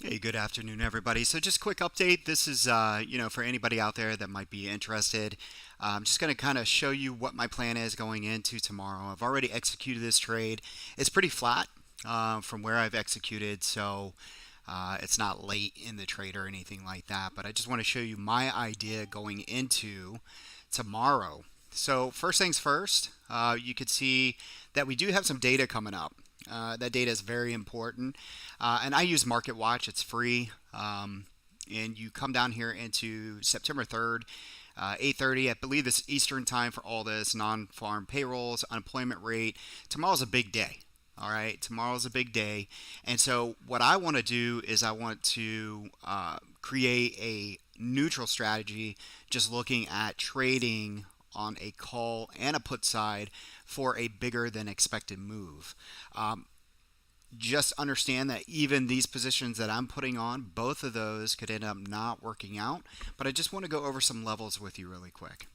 Hey, good afternoon, everybody. So just a quick update. This is, for anybody out there that might be interested. I'm just going to kind of show you what my plan is going into tomorrow. I've already executed this trade. It's pretty flat from where I've executed, so it's not late in the trade or anything like that. But I just want to show you my idea going into tomorrow. So first things first, you could see that we do have some data coming up. That data is very important. And I use Market Watch, it's free. And you come down here into September 3rd, 8:30. I believe it's Eastern time for all this non-farm payrolls, unemployment rate. Tomorrow's a big day. All right, tomorrow's a big day. And so, what I want to do is I want to create a neutral strategy, just looking at trading on a call and a put side for a bigger than expected move. Um, just understand that even these positions that I'm putting on, both of those could end up not working out. But I just want to go over some levels with you really quick.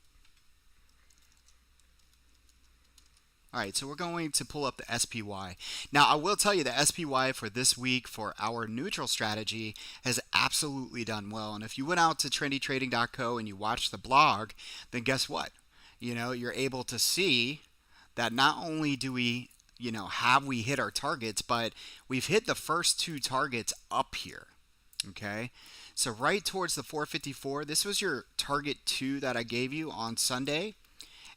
All right, so we're going to pull up the SPY. Now, I will tell you the SPY for this week for our neutral strategy has absolutely done well. And if you went out to trendytrading.co and you watched the blog, then guess what? You're able to see that not only do we, have we hit our targets, but we've hit the first two targets up here. Okay, so right towards the 454, this was your target two that I gave you on Sunday.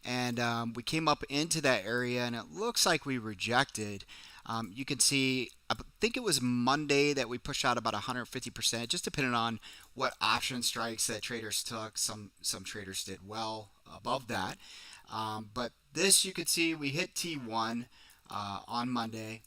And we came up into that area, and it looks like we rejected. You can see, I think it was Monday that we pushed out about 150%, just depending on what option strikes that traders took. Some traders did well above that. But this, you could see, we hit T1 on Monday.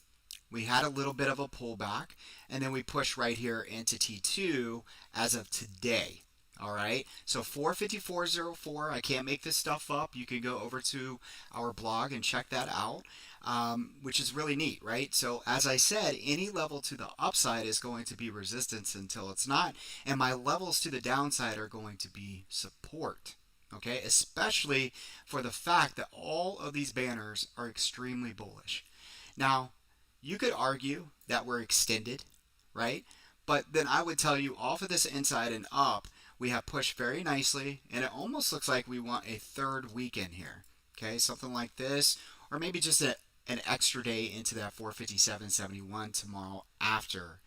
We had a little bit of a pullback, and then we pushed right here into T2 as of today. All right, so 454.04. I can't make this stuff up. You can go over to our blog and check that out, which is really neat, right? So as I said, any level to the upside is going to be resistance until it's not, and my levels to the downside are going to be support. Okay, especially for the fact that all of these banners are extremely bullish. Now, you could argue that we're extended, right? But then I would tell you off of this inside and up, we have pushed very nicely, and it almost looks like we want a third weekend here. Okay, something like this, or maybe just an extra day into that 457.71 tomorrow after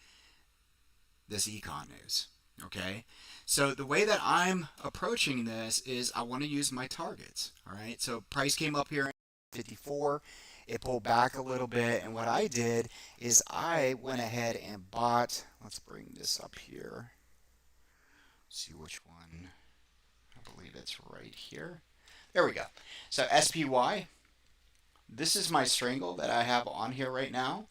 this econ news. Okay, so the way that I'm approaching this is I want to use my targets. All right, so price came up here at 54. It pulled back a little bit, and what I did is I went ahead and bought. Let's bring this up here. See which one. I believe it's right here. There we go. So SPY. This is my strangle that I have on here right now.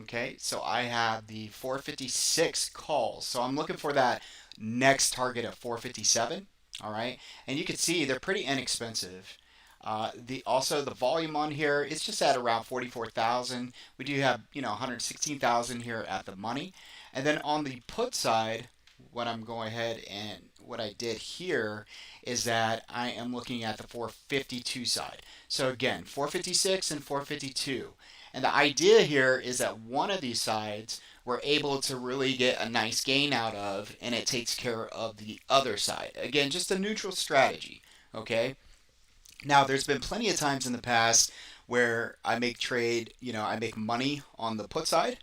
Okay, so I have the 456 calls. So I'm looking for that next target at 457. All right, and you can see they're pretty inexpensive. The volume on here is just at around 44,000. We do have 116,000 here at the money, and then on the put side, what I'm going ahead and what I did here is that I am looking at the 452 side. So again, 456 and 452. And the idea here is that one of these sides we're able to really get a nice gain out of, and it takes care of the other side. Again, just a neutral strategy. Okay. Now, there's been plenty of times in the past where I make money on the put side,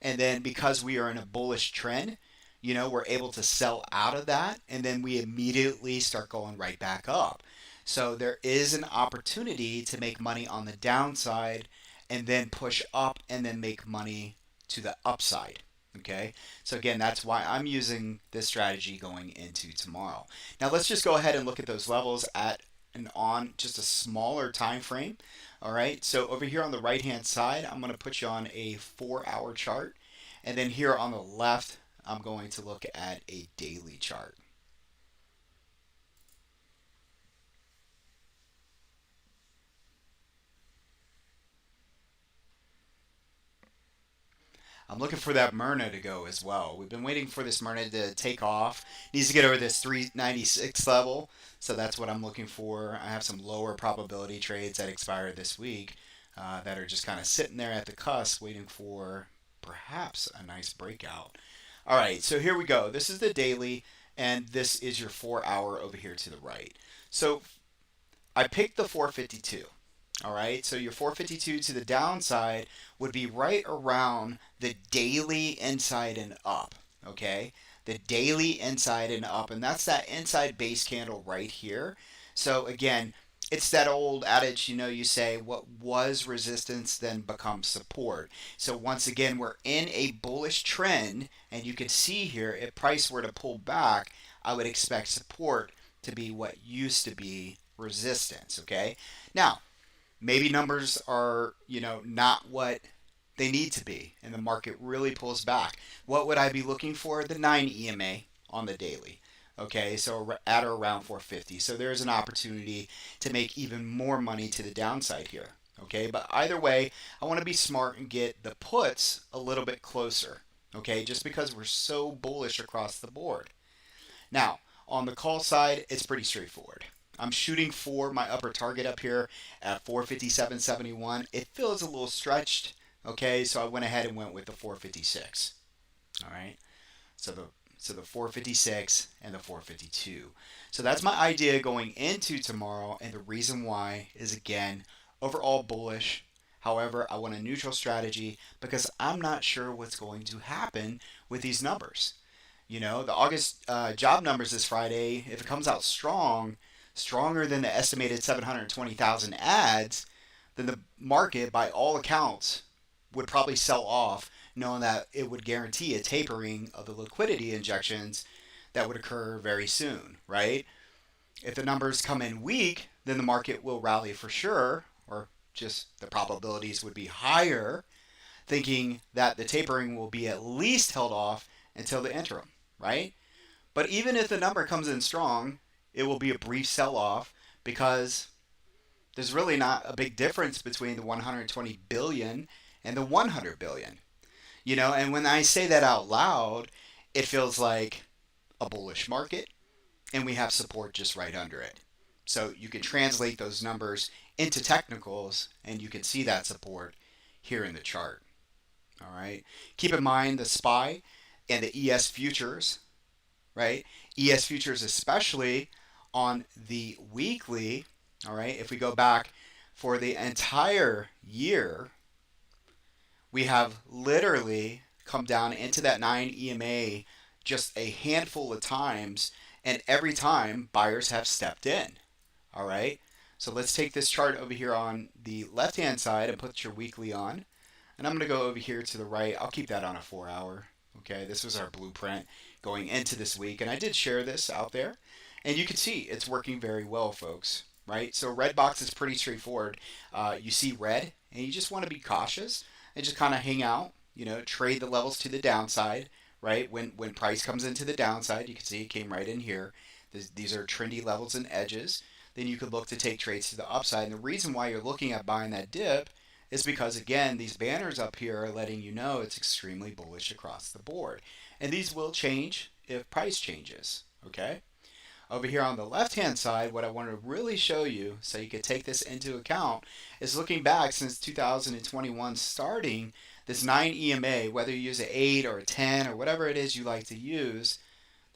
and then because we are in a bullish trend, we're able to sell out of that, and then we immediately start going right back up. So there is an opportunity to make money on the downside and then push up and then make money to the upside. Okay, so again, that's why I'm using this strategy going into tomorrow. Now let's just go ahead and look at those levels at and on just a smaller time frame. All right, so over here on the right hand side, I'm going to put you on a 4-hour chart, and then here on the left, I'm going to look at a daily chart. I'm looking for that Myrna to go as well. We've been waiting for this Myrna to take off. Needs to get over this 396 level. So that's what I'm looking for. I have some lower probability trades that expire this week that are just kind of sitting there at the cusp waiting for perhaps a nice breakout. All right, so here we go. This is the daily, and this is your 4 hour over here to the right. So I picked the 452. All right, so your 452 to the downside would be right around the daily inside and up. Okay, the daily inside and up, and that's that inside base candle right here. So again, it's that old adage, you say what was resistance then becomes support. So once again, we're in a bullish trend, and you can see here if price were to pull back, I would expect support to be what used to be resistance. Okay, now maybe numbers are, not what they need to be and the market really pulls back. What would I be looking for? The 9 EMA on the daily. Okay, so at or around 450. So there's an opportunity to make even more money to the downside here. Okay, but either way, I want to be smart and get the puts a little bit closer. Okay, just because we're so bullish across the board. Now, on the call side, it's pretty straightforward. I'm shooting for my upper target up here at 457.71. It feels a little stretched, okay, so I went ahead and went with the 456. All right, so the 456 and the 452. So that's my idea going into tomorrow, and the reason why is again overall bullish. However, I want a neutral strategy because I'm not sure what's going to happen with these numbers. The August job numbers this Friday, if it comes out strong, stronger than the estimated 720,000 ads, then the market, by all accounts, would probably sell off, knowing that it would guarantee a tapering of the liquidity injections that would occur very soon, right? If the numbers come in weak, then the market will rally for sure, or just the probabilities would be higher, thinking that the tapering will be at least held off until the interim, right? But even if the number comes in strong, it will be a brief sell off because there's really not a big difference between the 120 billion and the 100 billion. And when I say that out loud, it feels like a bullish market and we have support just right under it. So you can translate those numbers into technicals and you can see that support here in the chart. All right. Keep in mind the SPY and the ES futures, right? ES futures, especially on the weekly, all right? If we go back for the entire year, we have literally come down into that 9 EMA just a handful of times, and every time buyers have stepped in, all right? So let's take this chart over here on the left hand side and put your weekly on. And I'm going to go over here to the right. I'll keep that on a 4 hour. Okay, this was our blueprint going into this week. And I did share this out there. And you can see it's working very well, folks. Right? So red box is pretty straightforward. You see red, and you just want to be cautious and just kind of hang out. Trade the levels to the downside. Right? When price comes into the downside, you can see it came right in here. These are trendy levels and edges. Then you could look to take trades to the upside. And the reason why you're looking at buying that dip is because, again, these banners up here are letting you know it's extremely bullish across the board. And these will change if price changes, okay? Over here on the left-hand side, what I want to really show you so you can take this into account is looking back since 2021 starting, this 9 EMA, whether you use an 8 or a 10 or whatever it is you like to use,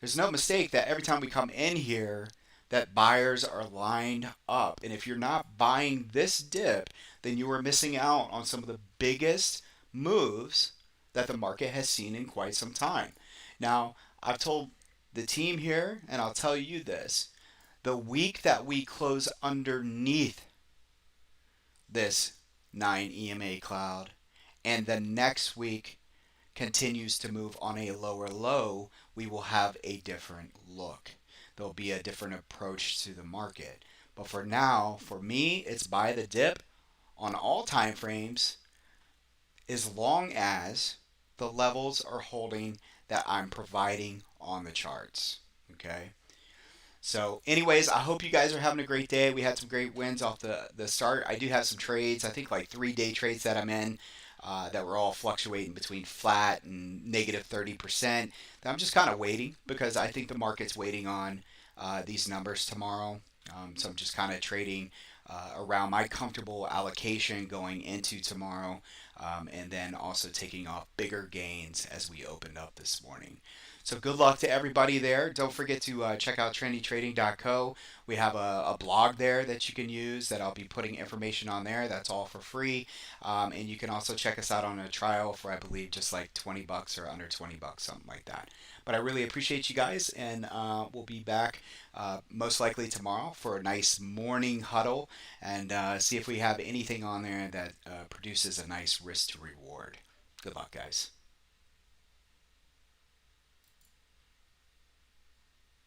there's no mistake that every time we come in here, that buyers are lined up. And if you're not buying this dip, then you are missing out on some of the biggest moves that the market has seen in quite some time. Now, I've told the team here, and I'll tell you this, the week that we close underneath this 9 EMA cloud, and the next week continues to move on a lower low, we will have a different look. There'll be a different approach to the market. But for now, for me, it's buy the dip on all time frames as long as the levels are holding that I'm providing on the charts. Okay? So, anyways, I hope you guys are having a great day. We had some great wins off the start. I do have some trades, I think like 3 day trades that I'm in that were all fluctuating between flat and negative 30%. I'm just kind of waiting because I think the market's waiting on these numbers tomorrow. So I'm just kind of trading around my comfortable allocation going into tomorrow. and then also taking off bigger gains as we opened up this morning. So good luck to everybody there. Don't forget to check out TrendyTrading.co. We have a blog there that you can use that I'll be putting information on there. That's all for free. And you can also check us out on a trial for, I believe, just like 20 bucks or under 20 bucks, something like that. But I really appreciate you guys, and we'll be back most likely tomorrow for a nice morning huddle and see if we have anything on there that produces a nice risk to reward. Good luck, guys.